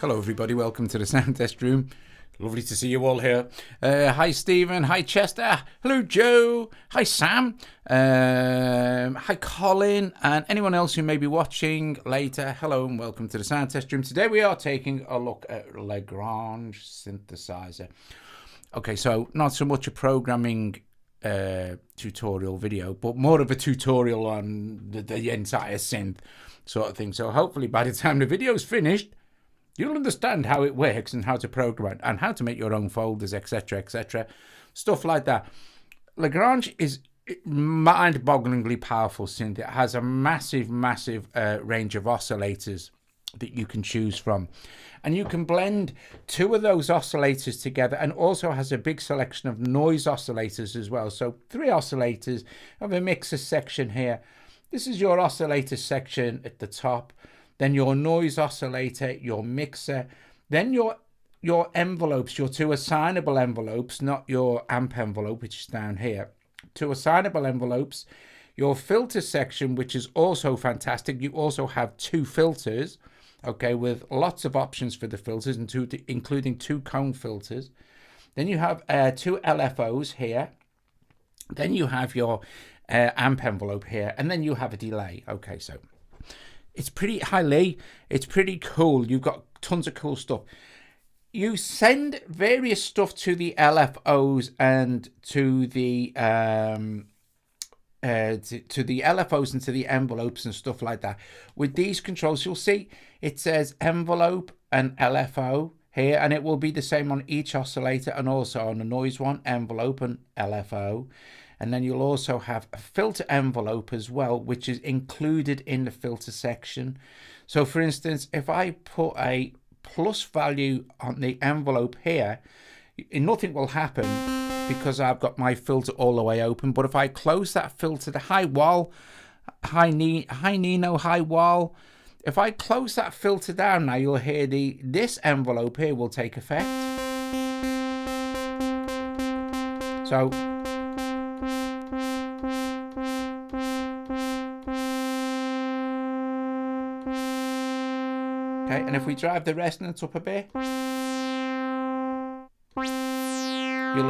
Hello everybody, welcome to the sound test room. Lovely to see you all here. Hi Stephen, hi Chester, hello Joe, hi Sam, hi Colin, and anyone else who may be watching later. Hello and welcome to the sound test room. Today we are taking a look at Lagrange Synthesizer. Okay, so not so much a programming tutorial video, but more of a tutorial on the entire synth sort of thing. So hopefully by the time the video's finished, you'll understand how it works and how to program it and how to make your own folders, etc., stuff like that. Lagrange is mind-bogglingly powerful synth. It has a massive range of oscillators that you can choose from, and you can blend two of those oscillators together, and also has a big selection of noise oscillators as well. So 3 oscillators. I have a mixer section here. This is your oscillator section at the top, then your noise oscillator, your mixer, then your envelopes, your 2 assignable envelopes, not your amp envelope, which is down here. 2 assignable envelopes, your filter section, which is also fantastic. You also have 2 filters, okay, with lots of options for the filters, and including 2 cone filters. Then you have 2 LFOs here. Then you have your amp envelope here, and then you have a delay. Okay, so it's pretty highly, it's pretty cool. You've got tons of cool stuff. You send various stuff to the LFOs and to the LFOs and to the envelopes and stuff like that. With these controls, you'll see it says envelope and LFO here, and it will be the same on each oscillator, and also on the noise one, envelope and LFO. And then you'll also have a filter envelope as well, which is included in the filter section. So for instance, if I put a plus value on the envelope here, nothing will happen because I've got my filter all the way open. But if I close that filter, the high wall, high Nino, high wall, if I close that filter down now, you'll hear this envelope here will take effect. So okay, and if we drive the resonance up a bit, you'll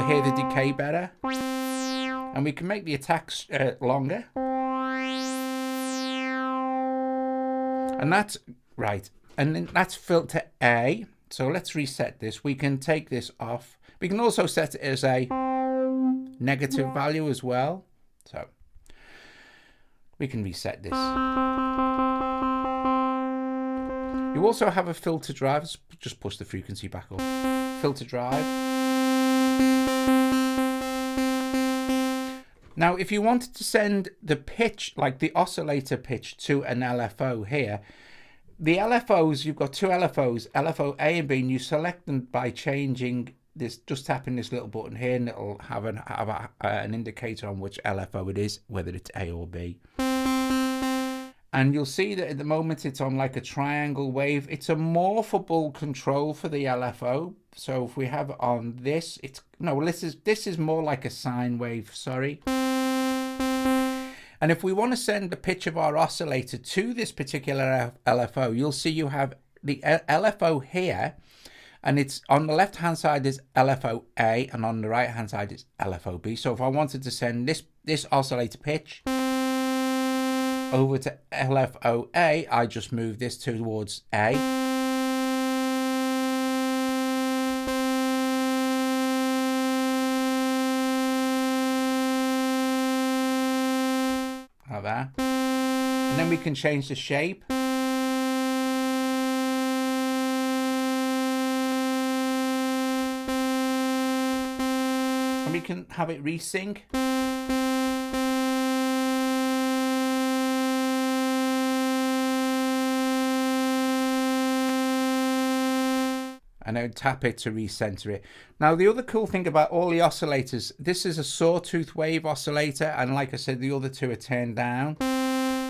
hear the decay better, and we can make the attacks longer. And that's right, and then that's filter A. So let's reset this. We can take this off. We can also set it as a negative value as well. So we can reset this. You also have a filter drive. Let's just push the frequency back up. Filter drive. Now, if you wanted to send the pitch, like the oscillator pitch, to an LFO here, the LFOs, you've got 2 LFOs, LFO A and B, and you select them by changing this, just tapping this little button here, and it'll have an indicator on which LFO it is, whether it's A or B. And you'll see that at the moment it's on like a triangle wave. It's a morphable control for the LFO. So if we have it on this, this is more like a sine wave, sorry. And if we want to send the pitch of our oscillator to this particular LFO, you'll see you have the LFO here, and it's on the left hand side is LFO A, and on the right hand side is LFO B. So if I wanted to send this oscillator pitch over to LFO A, I just move this towards A. Like that. And then we can change the shape. And we can have it resync. And then tap it to recenter it. Now, the other cool thing about all the oscillators, this is a sawtooth wave oscillator, and like I said, the other 2 are turned down.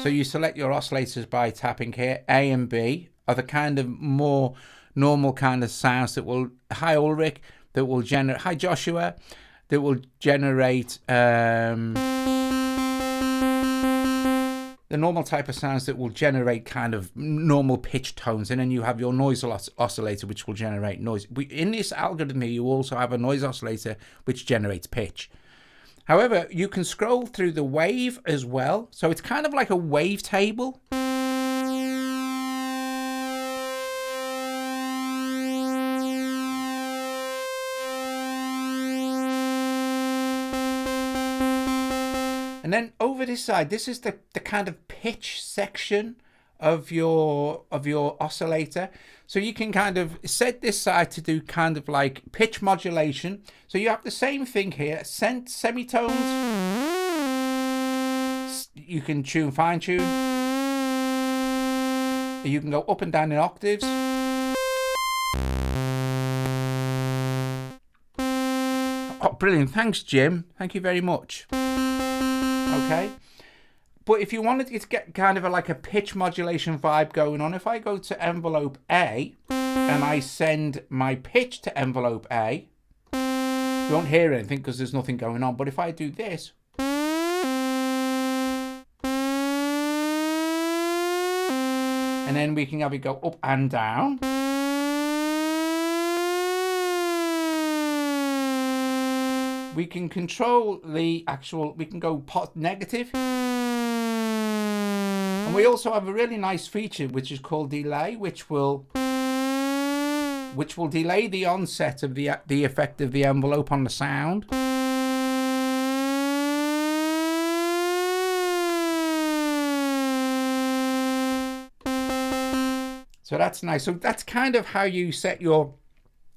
So you select your oscillators by tapping here. A and B are the kind of more normal kind of sounds that will, hi Ulrich, that will generate, hi Joshua, that will generate the normal type of sounds that will generate kind of normal pitch tones, and then you have your noise oscillator, which will generate noise. In this algorithm here, you also have a noise oscillator which generates pitch. However, you can scroll through the wave as well, so it's kind of like a wave table. And then over this side, this is the kind of pitch section of your oscillator. So you can kind of set this side to do kind of like pitch modulation. So you have the same thing here, semitones. You can fine tune. You can go up and down in octaves. Oh, brilliant. Thanks, Jim. Thank you very much. Okay, but if you wanted to get kind of like a pitch modulation vibe going on, if I go to envelope A and I send my pitch to envelope A, you won't hear anything because there's nothing going on. But if I do this, and then we can have it go up and down. We can control the actual, we can go negative. And we also have a really nice feature which is called delay, which will delay the onset of the effect of the envelope on the sound. So that's nice. So that's kind of how you set your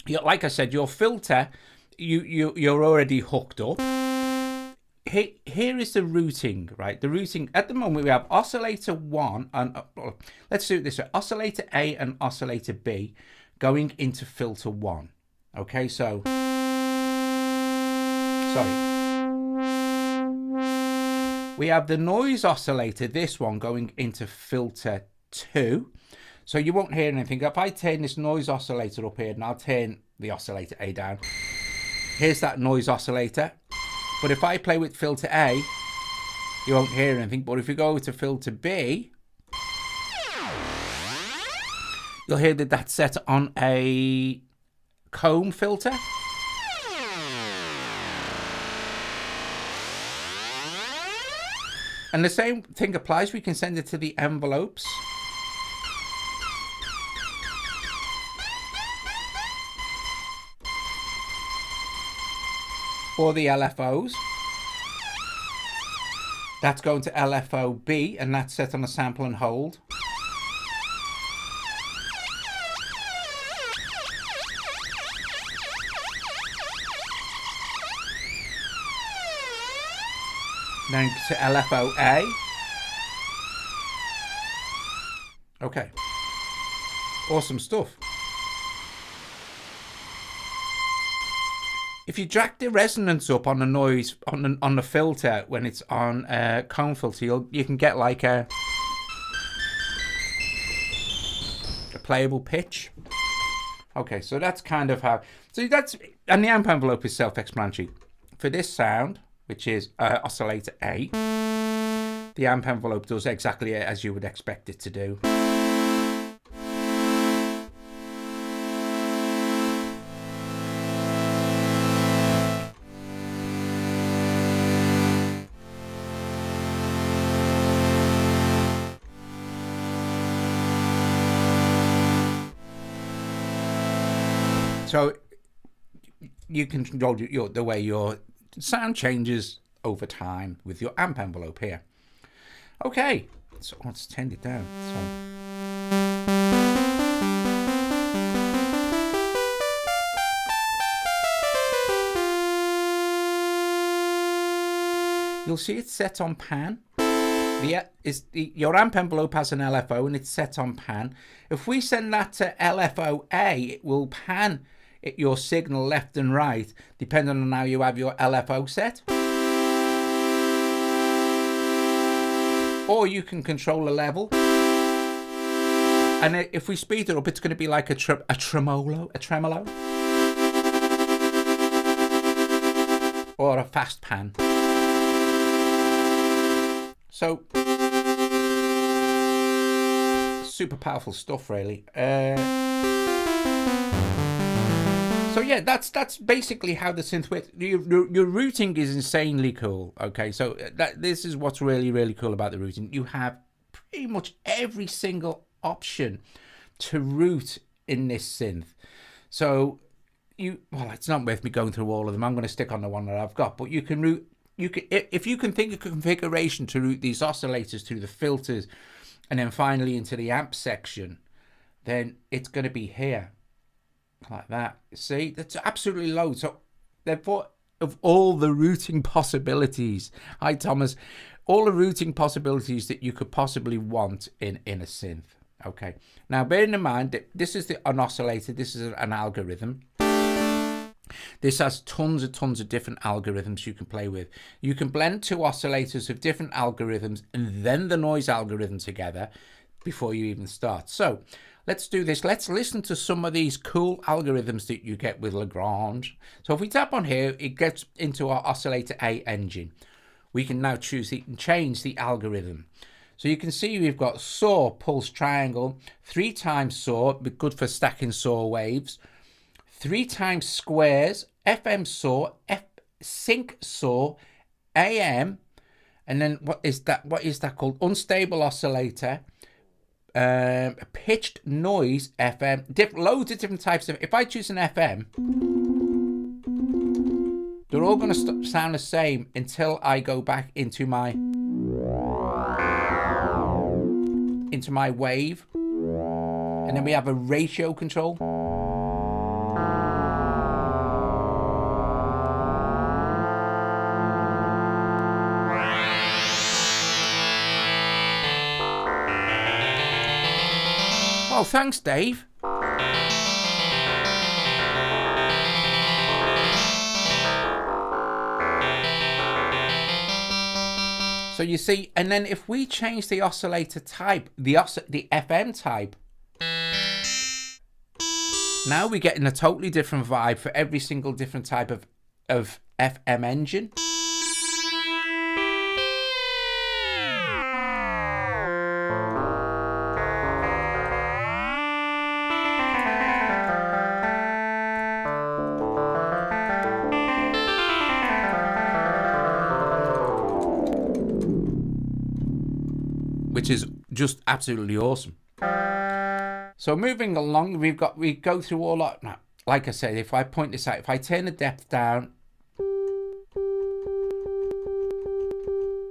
like I said, your filter. You're already hooked up. Here is the routing, right? The routing at the moment we have oscillator 1 and let's do it this way: oscillator A and oscillator B going into filter 1. Okay, so sorry. We have the noise oscillator, this one, going into filter 2. So you won't hear anything. If I turn this noise oscillator up here, and I'll turn the oscillator A down. Here's that noise oscillator. But if I play with filter A, you won't hear anything. But if you go to filter B, you'll hear that that's set on a comb filter. And the same thing applies. We can send it to the envelopes. Or the LFOs. That's going to LFO B, and that's set on a sample and hold. Then to LFO A. Okay. Awesome stuff. If you drag the resonance up on the noise on the filter when it's on a cone filter, you can get like a playable pitch. Okay, so that's kind of how. So that's, and the amp envelope is self-explanatory. For this sound, which is oscillator A, the amp envelope does exactly as you would expect it to do. So you can control the way your sound changes over time with your amp envelope here. Okay, so let's turn it down. You'll see it's set on pan. Your amp envelope has an LFO and it's set on pan. If we send that to LFO A, it will pan your signal left and right, depending on how you have your LFO set. Or you can control the level. And if we speed it up, it's going to be like a tremolo. Or a fast pan. So super powerful stuff, really. So yeah, that's basically how the synth works. Your routing is insanely cool. Okay, so this is what's really, really cool about the routing. You have pretty much every single option to route in this synth. So well, it's not worth me going through all of them. I'm going to stick on the one that I've got. But you can route. If you can think of configuration to route these oscillators through the filters, and then finally into the amp section, then it's going to be here. Like that. See, that's absolutely loads. So therefore, of all the routing possibilities, hi Thomas, all the routing possibilities that you could possibly want in a synth. Okay, now bearing in mind that this is an oscillator, this is an algorithm. This has tons of different algorithms you can play with. You can blend two oscillators of different algorithms and then the noise algorithm together before you even start. So let's do this. Let's listen to some of these cool algorithms that you get with Lagrange. So if we tap on here, it gets into our Oscillator A engine. We can now change the algorithm. So you can see we've got saw, pulse, triangle, 3 times saw, good for stacking saw waves, 3 times squares, FM saw, sync saw, AM, and then what is that called? Unstable oscillator. Pitched noise FM, loads of different types of. If I choose an FM, they're all going to sound the same until I go back into my wave, and then we have a ratio control. Oh, thanks, Dave. So you see, and then if we change the oscillator type, the FM type, now we're getting a totally different vibe for every single different type of FM engine. Which is just absolutely awesome. So moving along, we go through all that. Now, like I said, if I point this out, if I turn the depth down,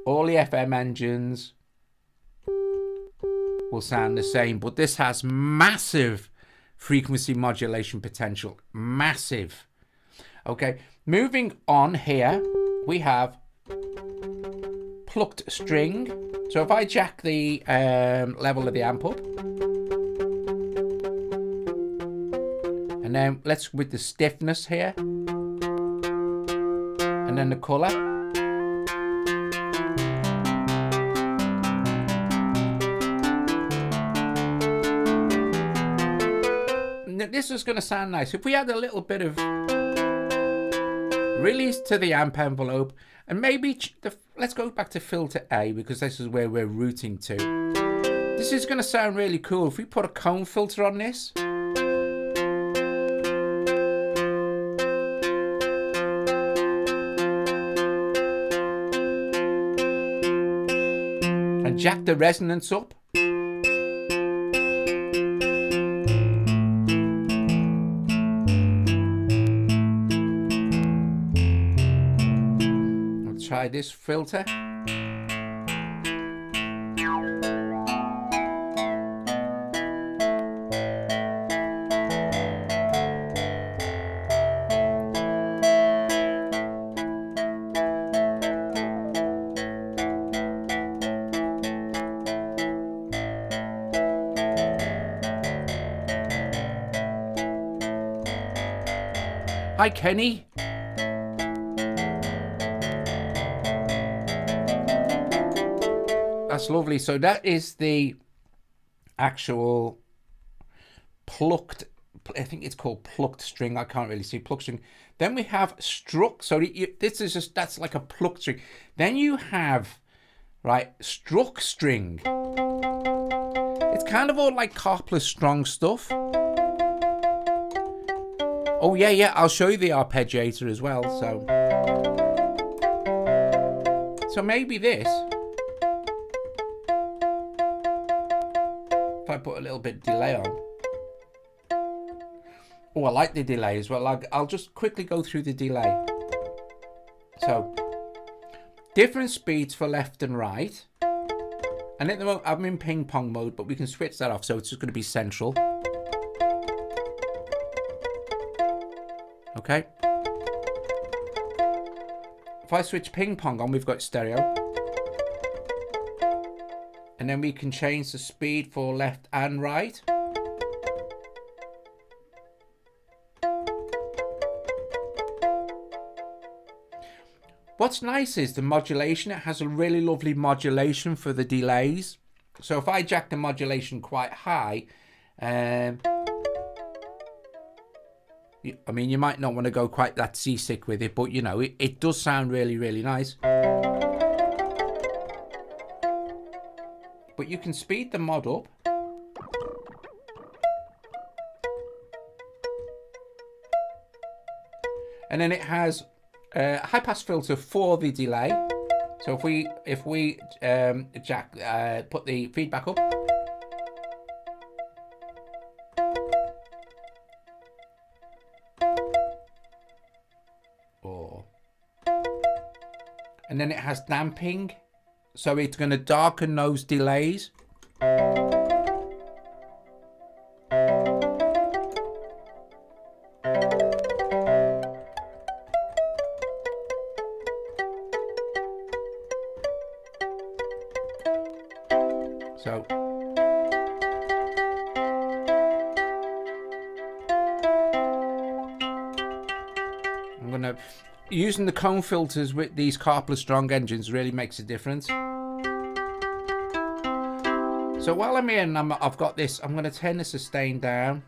all the FM engines will sound the same, but this has massive frequency modulation potential, massive. Okay, moving on here, we have plucked string. So if I jack the level of the amp up, and then let's with the stiffness here, and then the color. This is going to sound nice. If we had a little bit of release to the amp envelope, and maybe let's go back to filter A, because this is where we're routing to. This is going to sound really cool. If we put a cone filter on this, and jack the resonance up, try this filter. Hi, Kenny. That's lovely. So that is the actual plucked, I think it's called plucked string. I can't really see plucked string. Then we have struck. So this is just, that's like a plucked string. Then you have, right, struck string. It's it's kind of all like Carpless strong stuff. Oh yeah, I'll show you the arpeggiator as well. So maybe this, if I put a little bit of delay on. Oh, I like the delay as well. I'll just quickly go through the delay. So, different speeds for left and right. And at the moment, I'm in ping pong mode, but we can switch that off. So it's just going to be central. Okay. If I switch ping pong on, we've got stereo. And then we can change the speed for left and right. What's nice is the modulation. It has a really lovely modulation for the delays. So if I jack the modulation quite high, I mean, you might not want to go quite that seasick with it, but you know, it does sound really, really nice. But you can speed the mod up. And then it has a high pass filter for the delay. So if we put the feedback up. And then it has damping, so it's going to darken those delays. So I'm going to... Using the cone filters with these Carpless strong engines really makes a difference. So while I'm here and I've got this, I'm going to turn the sustain down.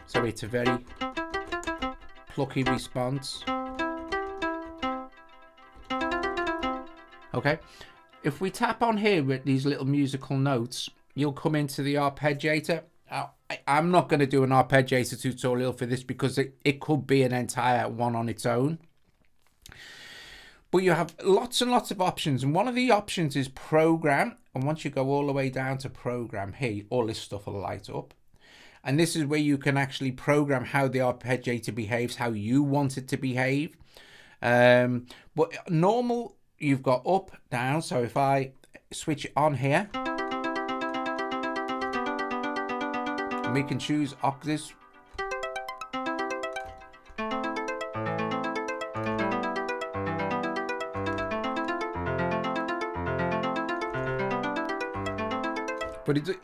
So it's a very plucky response. Okay. If we tap on here with these little musical notes, you'll come into the arpeggiator. I'm not going to do an arpeggiator tutorial for this because it could be an entire one on its own. But you have lots and lots of options, and one of the options is program. And once you go all the way down to program, here, all this stuff will light up. And this is where you can actually program how the arpeggiator behaves, how you want it to behave. But normal, you've got up, down. So if I switch it on here, and we can choose octaves.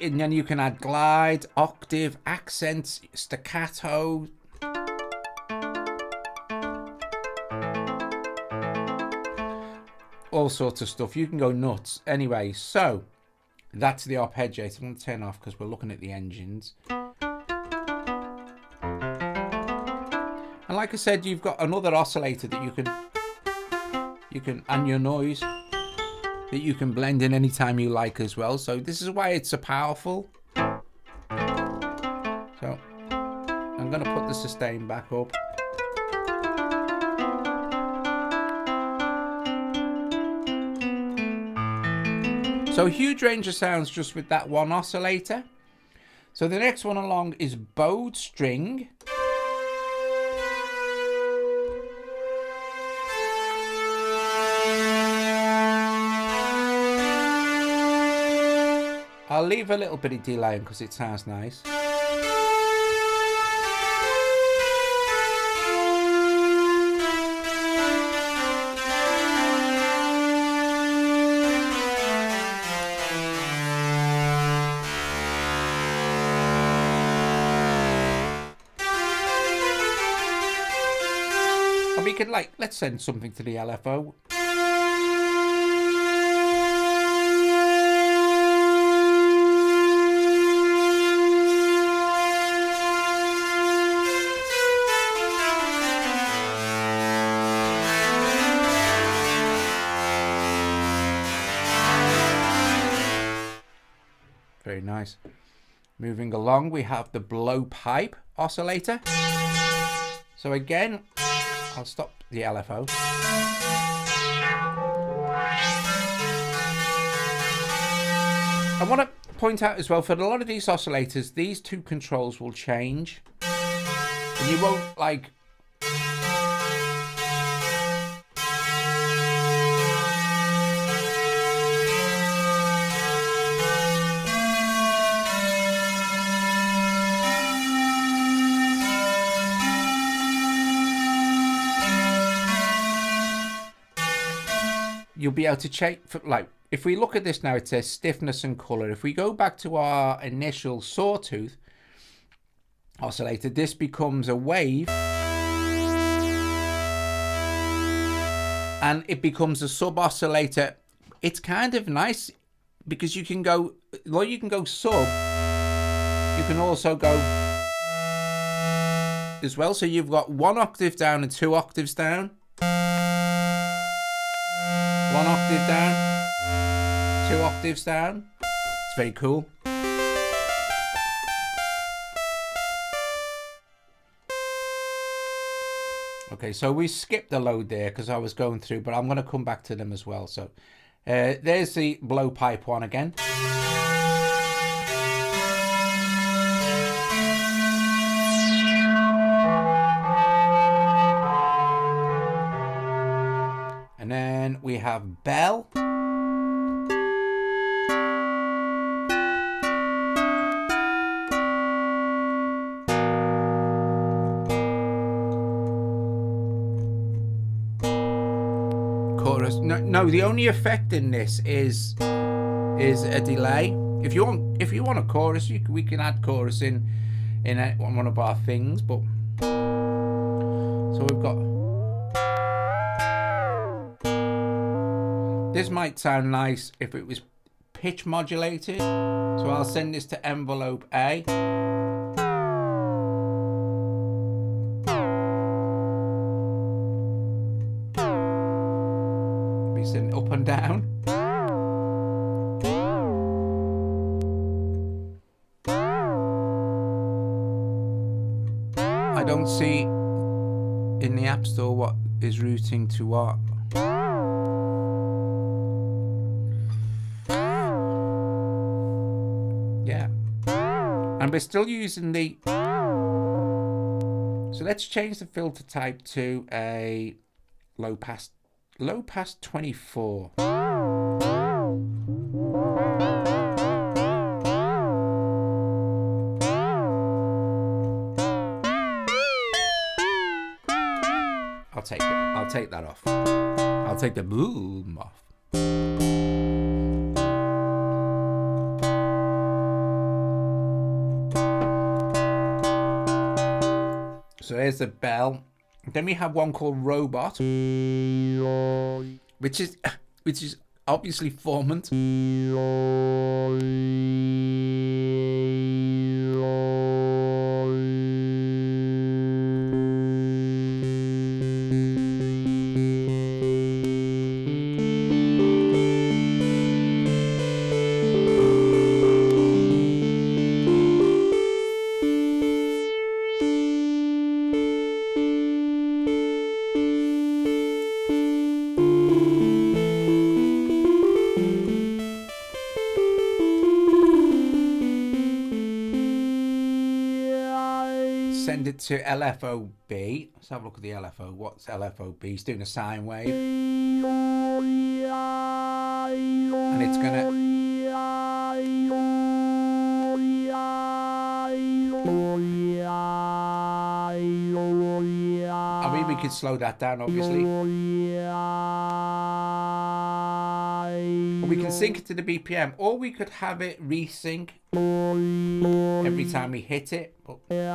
And then you can add glide, octave, accents, staccato. All sorts of stuff. You can go nuts. Anyway, so that's the arpeggiator. I'm going to turn off because we're looking at the engines. And like I said, you've got another oscillator that you can and your noise that you can blend in anytime you like as well. So this is why it's so powerful. So I'm going to put the sustain back up. So a huge range of sounds just with that one oscillator. So the next one along is bowed string. I'll leave a little bit of delay because it sounds nice. And we could, like, let's send something to the LFO. Very nice. Moving along, we have the blowpipe oscillator. So again, I'll stop the LFO. I want to point out as well, for a lot of these oscillators, these two controls will change. And you won't like... You'll be able to check, like, if we look at this now, it says stiffness and color. If we go back to our initial sawtooth oscillator, this becomes a wave. And it becomes a sub oscillator. It's kind of nice because you can go, well, you can go sub. You can also go as well. So you've got 1 octave down and 2 octaves down. 1 octave down, 2 octaves down. It's very cool. Okay, so we skipped the load there because I was going through, but I'm going to come back to them as well. So there's the blowpipe one again. And then we have bell. Chorus. No, the only effect in this is a delay. If you want a chorus, we can add chorus in one of our things. But so we've got. This might sound nice if it was pitch modulated. So I'll send this to envelope A. We send up and down. I don't see in the App Store what is routing to what. And we're still using the... So let's change the filter type to a low pass 24. I'll take it. I'll take that off. I'll take the boom off. So there's the bell. Then we have one called robot, which is obviously formant. Send it to LFOB. Let's have a look at the LFO. What's LFOB? It's doing a sine wave. And it's gonna... I mean, we could slow that down, obviously. Or we can sync it to the BPM. Or we could have it resync every time we hit it. But they're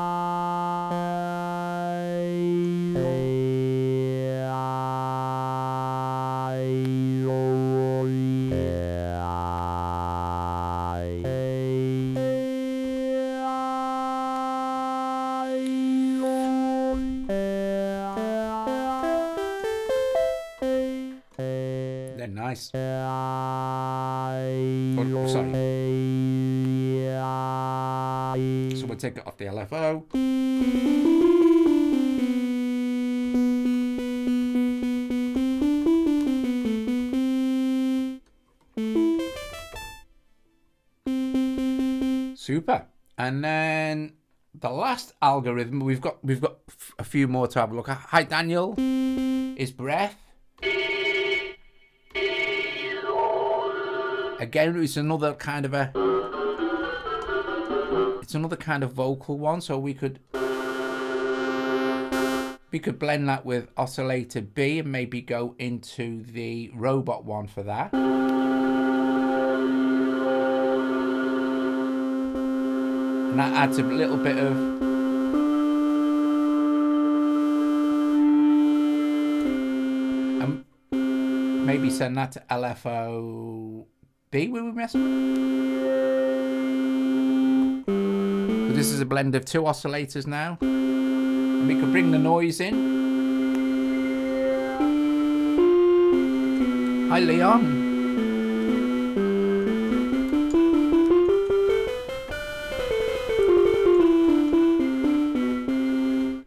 nice. Oh, sorry. take it off the LFO. Super. And then the last algorithm, we've got a few more to have a look at. Hi Daniel, is breath. Again, it's another kind of vocal one, so we could blend that with oscillator B and maybe go into the robot one for that. And that adds a little bit of maybe send that to LFO B. Will we mess with? So this is a blend of two oscillators now, and we can bring the noise in. Hi Leon.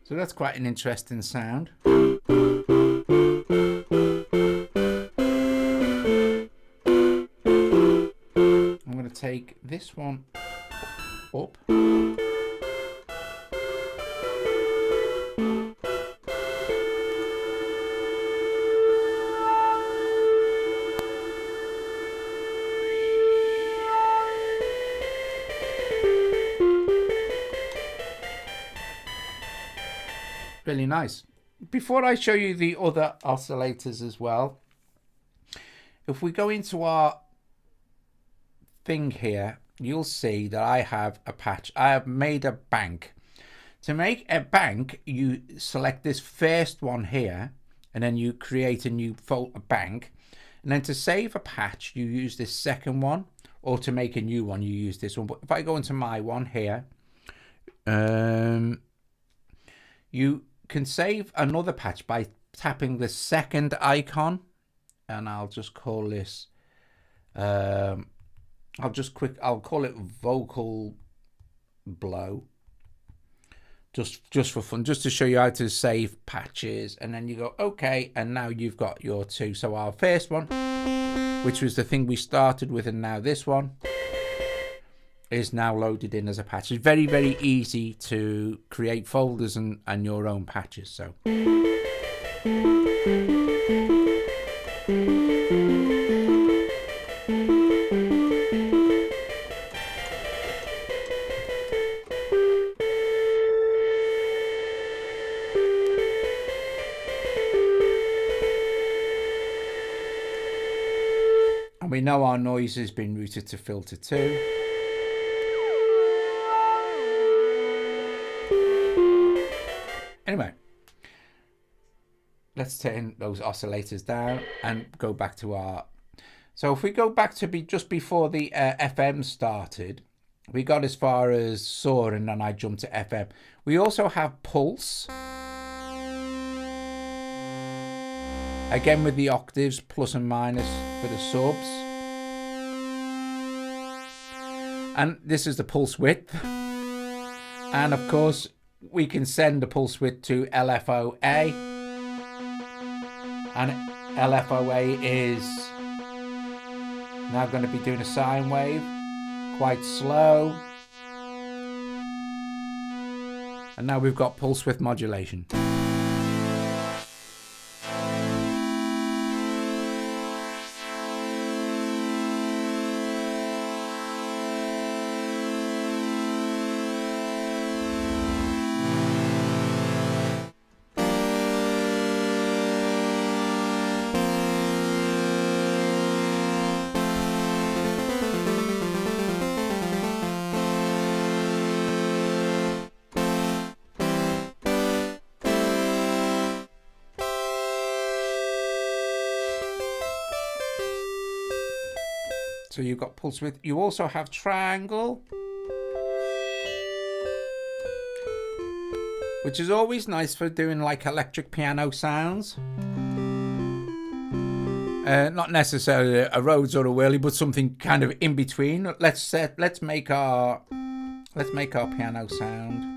So that's quite an interesting sound. I'm going to take this one up. Really nice. Before I show you the other oscillators as well, if we go into our thing here, you'll see that I have a patch. I have made a bank. To make a bank, you select this first one here, and then you create a new folder bank. And then to save a patch, you use this second one, or to make a new one, you use this one. But if I go into my one here, you can save another patch by tapping the second icon, and I'll just call this I'll call it vocal blow, just for fun, just to show you how to save patches. And then you go okay, and now you've got your two. So our first one, which was the thing we started with, and now this one is now loaded in as a patch. It's very, very easy to create folders and your own patches. So and we know our noise has been routed to filter 2. Anyway, let's turn those oscillators down and go back to our... So if we go back to just before the FM started, we got as far as saw, and then I jumped to FM. We also have pulse. Again with the octaves, plus and minus for the subs. And this is the pulse width. And of course, we can send the pulse width to LFOA, and LFOA is now going to be doing a sine wave, quite slow, and now we've got pulse width modulation. So you've got pulse width. You also have triangle, which is always nice for doing like electric piano sounds. Not necessarily a Rhodes or a Whirly, but something kind of in between. Let's make our let's make our piano sound.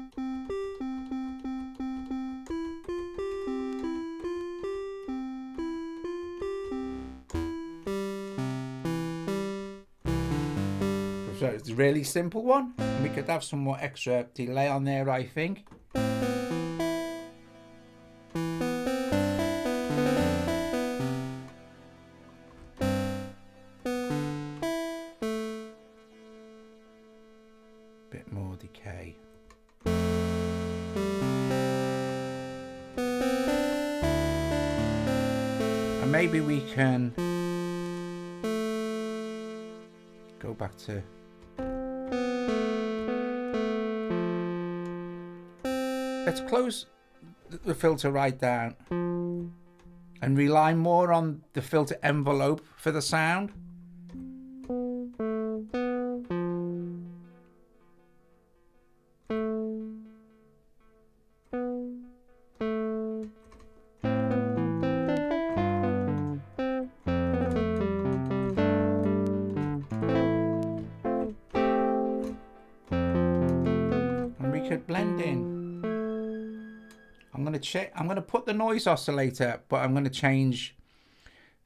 So it's a really simple one. We could have some more extra delay on there, I think. Bit more decay. And maybe we can go back to let's close the filter right down and rely more on the filter envelope for the sound. And we could blend in. I'm going to put the noise oscillator, but I'm going to change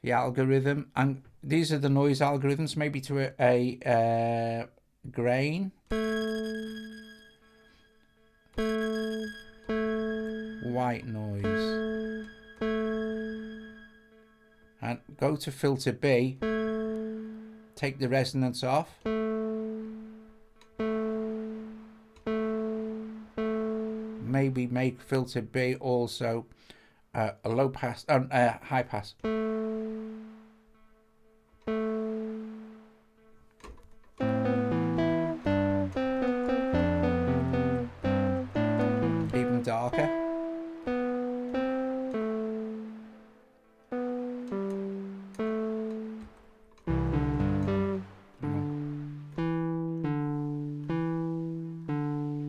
the algorithm. And these are the noise algorithms, maybe to a grain. White noise. And go to filter B. Take the resonance off. Maybe make filter B also a low pass, high pass. Even darker.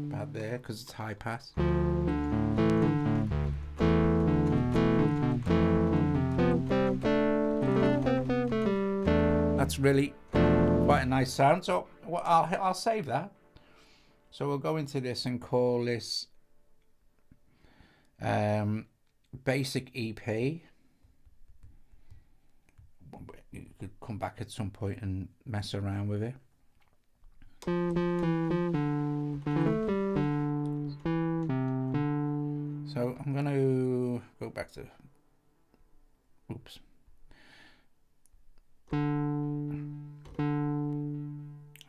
About there, because it's high pass. That's really quite a nice sound. So well, I'll save that. So we'll go into this and call this basic EP. You could come back at some point and mess around with it. So I'm going to go back to, oops.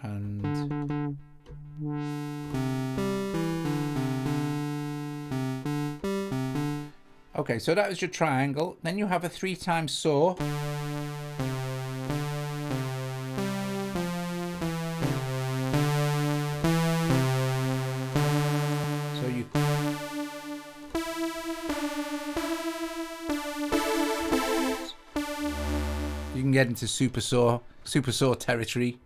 And okay, so that was your triangle. Then you have a 3x saw. So you can get into super saw territory.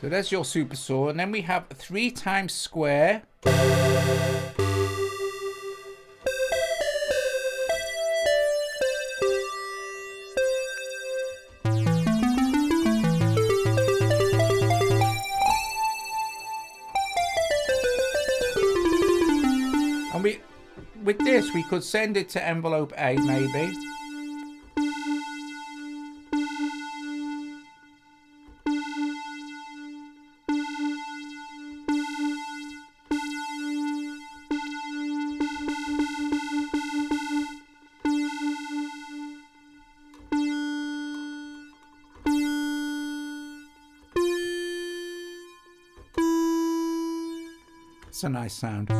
So there's your super saw, and then we have 3x square. And with this we could send it to envelope A maybe. It's a nice sound.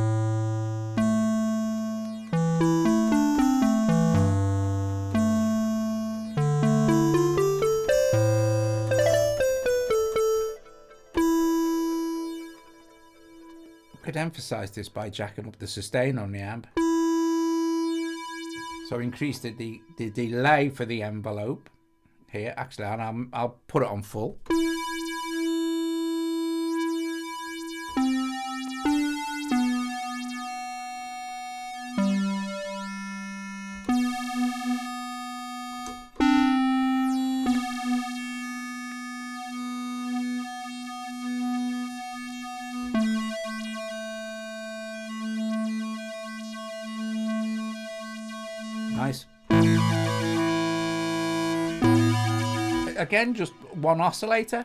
could emphasize this by jacking up the sustain on the amp. So increase the delay for the envelope here. Actually, and I'll put it on full. Nice. Again, just one oscillator.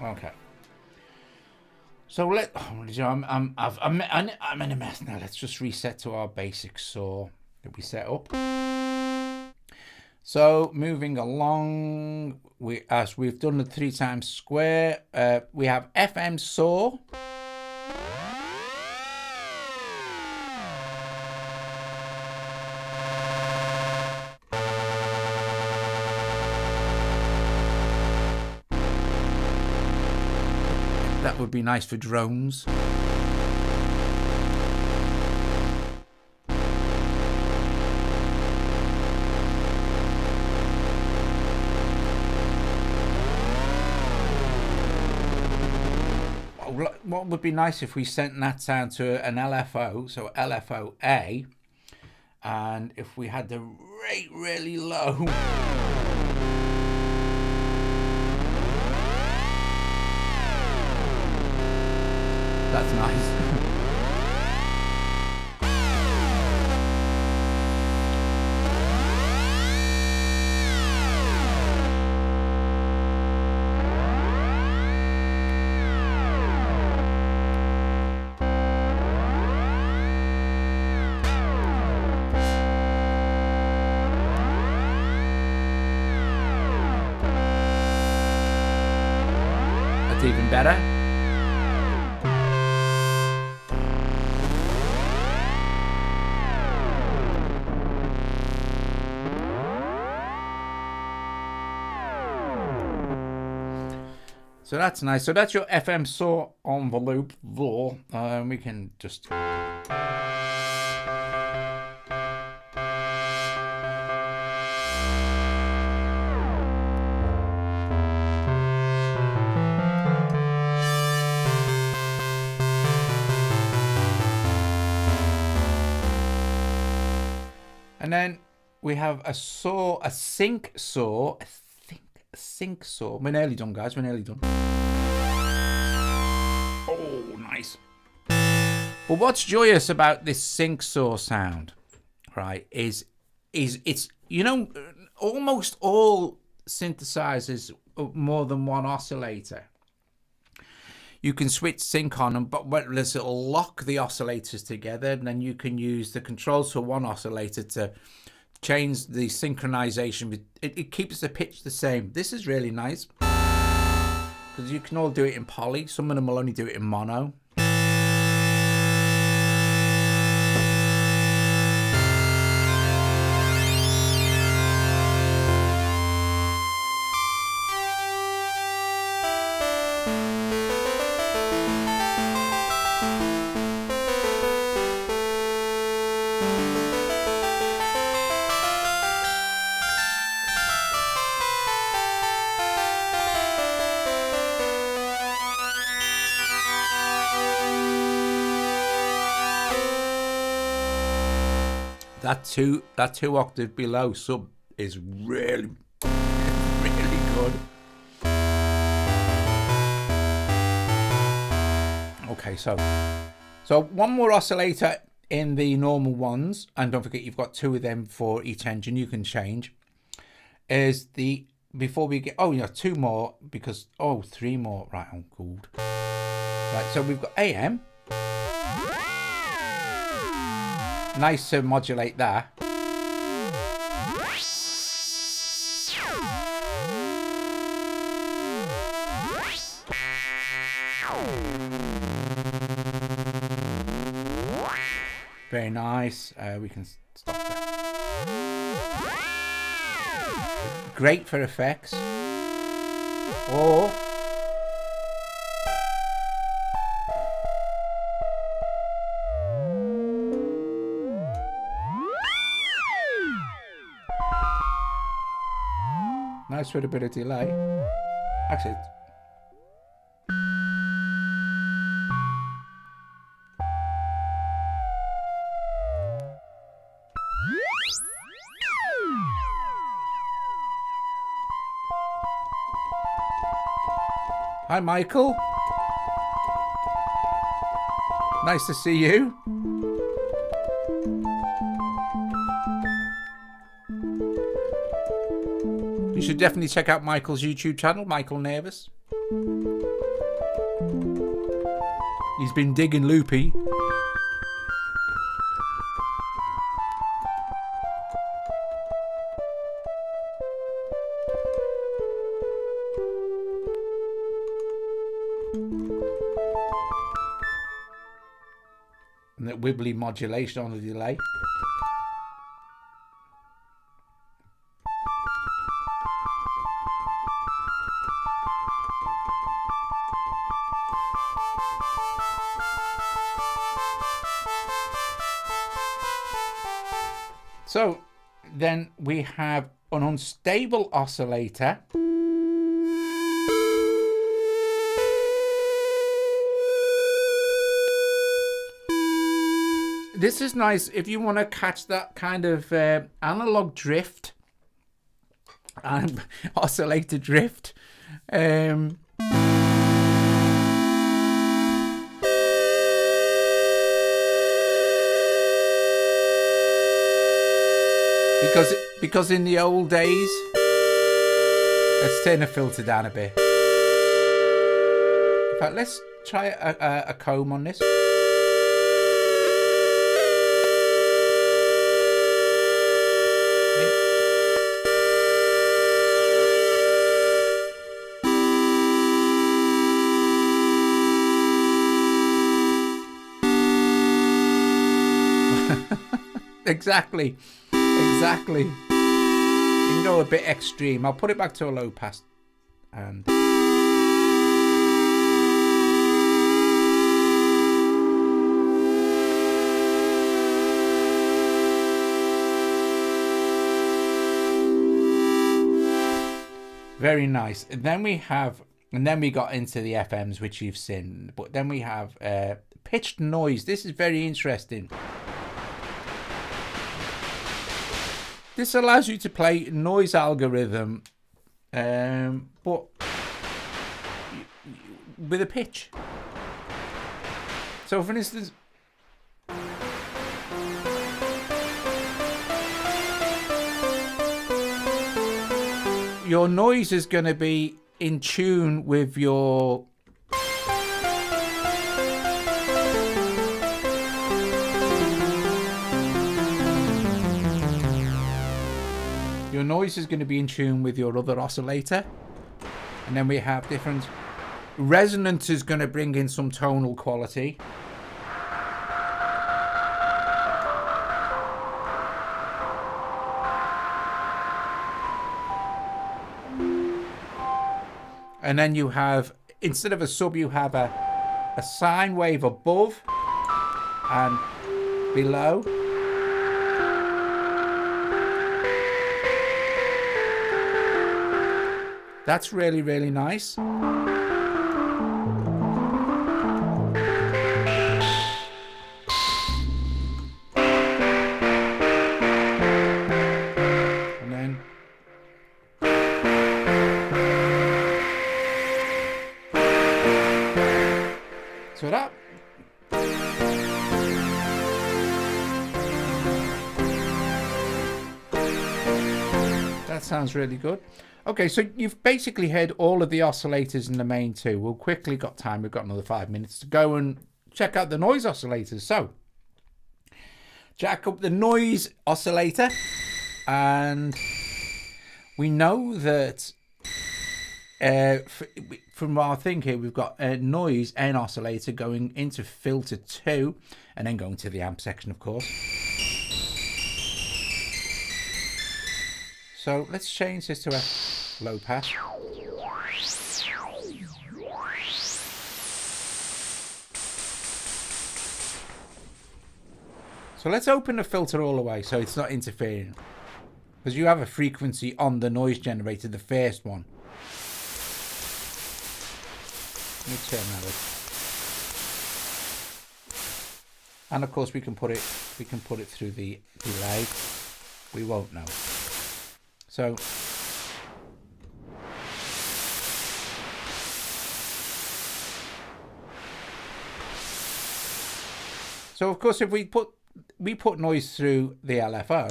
Okay. So I'm in a mess now. Let's just reset to our basic saw that we set up. So moving along, as we've done the 3 times square, we have FM saw. That would be nice for drones. What would be nice if we sent that sound to an LFO, so LFO-A, and if we had the rate really low. That's nice. That's even better. So that's nice. So that's your FM saw envelope raw. We can just. And then we have a saw, a sync saw, sync saw. We're nearly done, guys. We're nearly done. Oh, nice. But what's joyous about this sync saw sound, right, is it's, you know, almost all synthesizers more than one oscillator. You can switch sync on them, but it'll lock the oscillators together, and then you can use the controls for one oscillator to change the synchronization. It keeps the pitch the same. This is really nice because you can all do it in poly. Some of them will only do it in mono. That two octave below sub is really, really good. Okay, so one more oscillator in the normal ones, and don't forget you've got 2 of them for each engine you can change. Is the before we get 2 more because 3 more, right? Oh, good. Right, so we've got AM. Nice to modulate that. Very nice. We can stop that. Great for effects. Or nice with a bit of delay. Actually, hi, Michael. Nice to see you. You should definitely check out Michael's YouTube channel, Michael Nervous. He's been digging loopy. And that wibbly modulation on the delay. So then we have an unstable oscillator. This is nice if you want to catch that kind of analog drift and oscillator drift. Because in the old days, let's turn the filter down a bit. In fact, let's try a comb on this. Exactly. You can go a bit extreme. I'll put it back to a low pass and very nice. And then we got into the FMs, which you've seen, but then we have pitched noise. This is very interesting. This allows you to play noise algorithm, but with a pitch. So for instance, your noise is going to be in tune with your noise is going to be in tune with your other oscillator. And then we have different resonance is going to bring in some tonal quality. And then you have, instead of a sub, you have a sine wave above and below. That's really, really nice. And then so that sounds really good. Okay, so you've basically heard all of the oscillators in the main two. We've quickly got time. We've got another 5 minutes to go and check out the noise oscillators. So, jack up the noise oscillator. And we know that from our thing here, we've got a noise N oscillator going into filter 2 and then going to the amp section, of course. So let's change this to a low pass. So let's open the filter all the way so it's not interfering. Because you have a frequency on the noise generator, the first one. Let me turn that up. And of course we can put it through the delay. We won't know. So of course if we put noise through the LFO,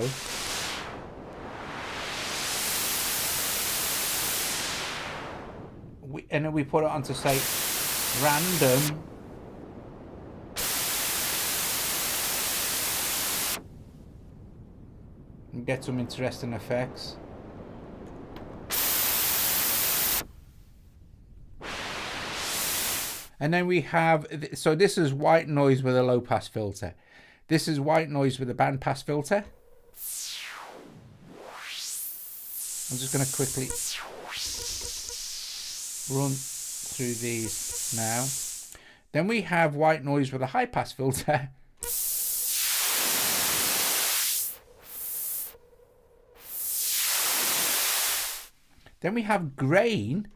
and then we put it onto, say, random, and get some interesting effects. And then we have, so this is white noise with a low pass filter. This is white noise with a band pass filter. I'm just going to quickly run through these now. Then we have white noise with a high pass filter. Then we have grain.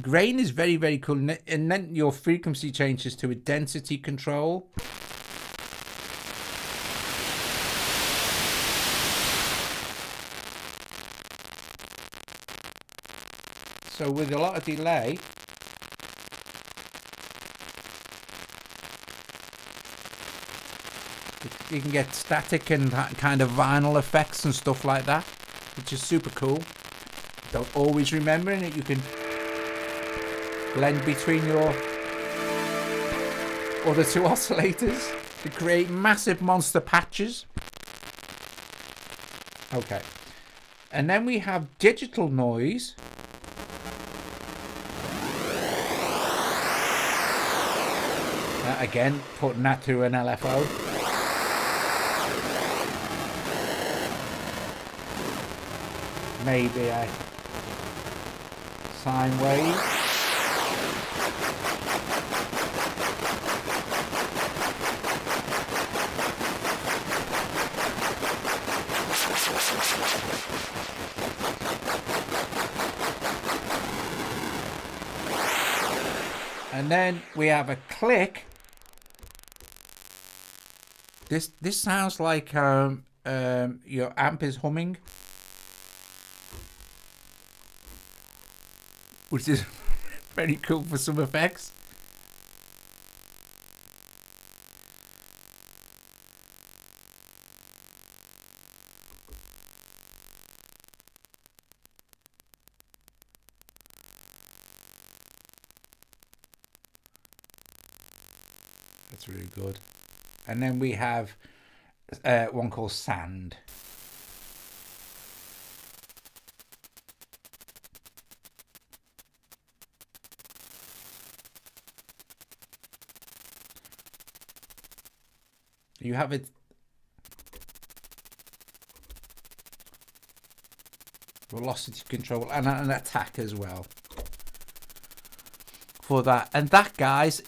Grain is very, very cool, and then your frequency changes to a density control. So with a lot of delay, you can get static and kind of vinyl effects and stuff like that, which is super cool. Don't always remember that you can blend between your other two oscillators to create massive monster patches. Okay, and then we have digital noise. Again, putting that through an LFO. Maybe a sine wave. And then we have a click. This sounds like your amp is humming, which is very cool for some effects. That's really good. And then we have one called Sand. You have it velocity control and an attack as well for that. And that guys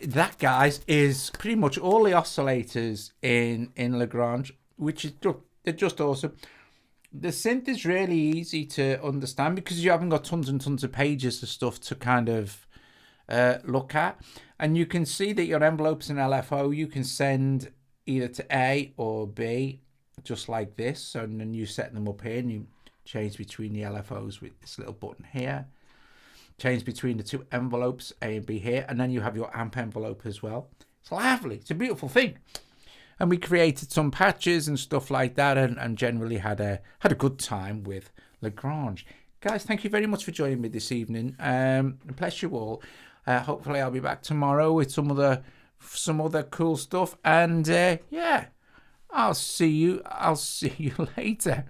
is pretty much all the oscillators in Lagrange, which is just awesome. The synth is really easy to understand because you haven't got tons and tons of pages of stuff to kind of look at, and you can see that your envelopes in LFO you can send either to A or B, just like this. So and then you set them up here and you change between the LFOs with this little button here. Change between the two envelopes, A and B here, and then you have your amp envelope as well. It's lovely. It's a beautiful thing. And we created some patches and stuff like that, and generally had a good time with Lagrange. Guys, thank you very much for joining me this evening. Bless you all. Hopefully I'll be back tomorrow with some other cool stuff, and yeah, I'll see you later.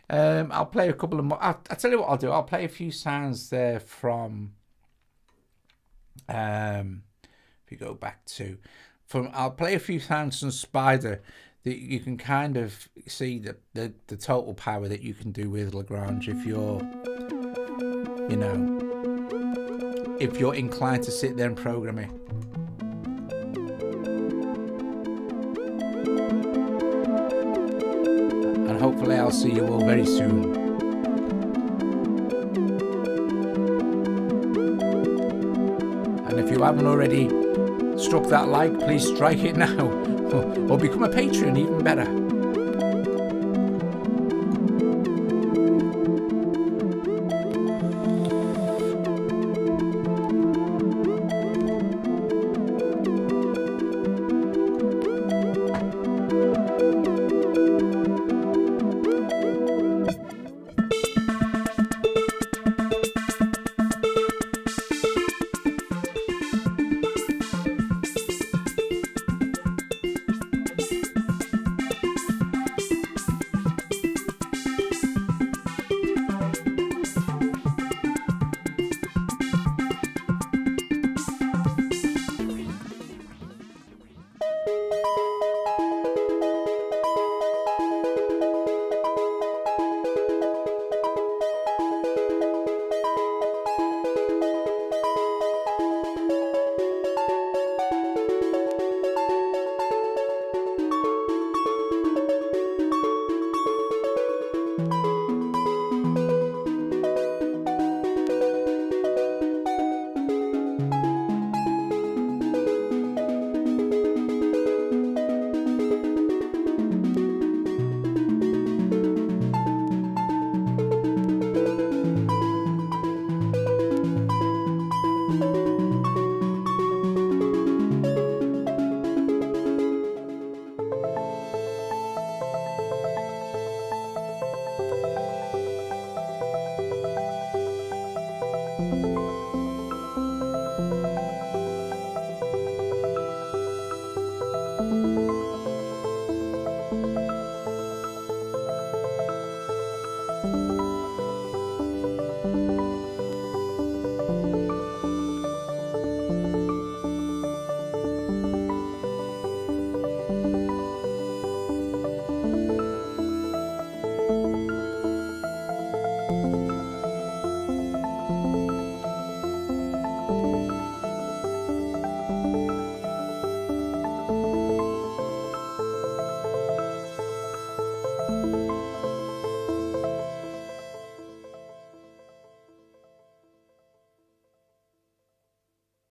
I'll play a couple of more. I'll tell you what I'll do. I'll play a few sounds there from if you go back to I'll play a few sounds from Spider that you can kind of see the total power that you can do with Lagrange if you're inclined to sit there and program it. I'll see you all very soon. And if you haven't already struck that like, please strike it now. Or become a patron, even better.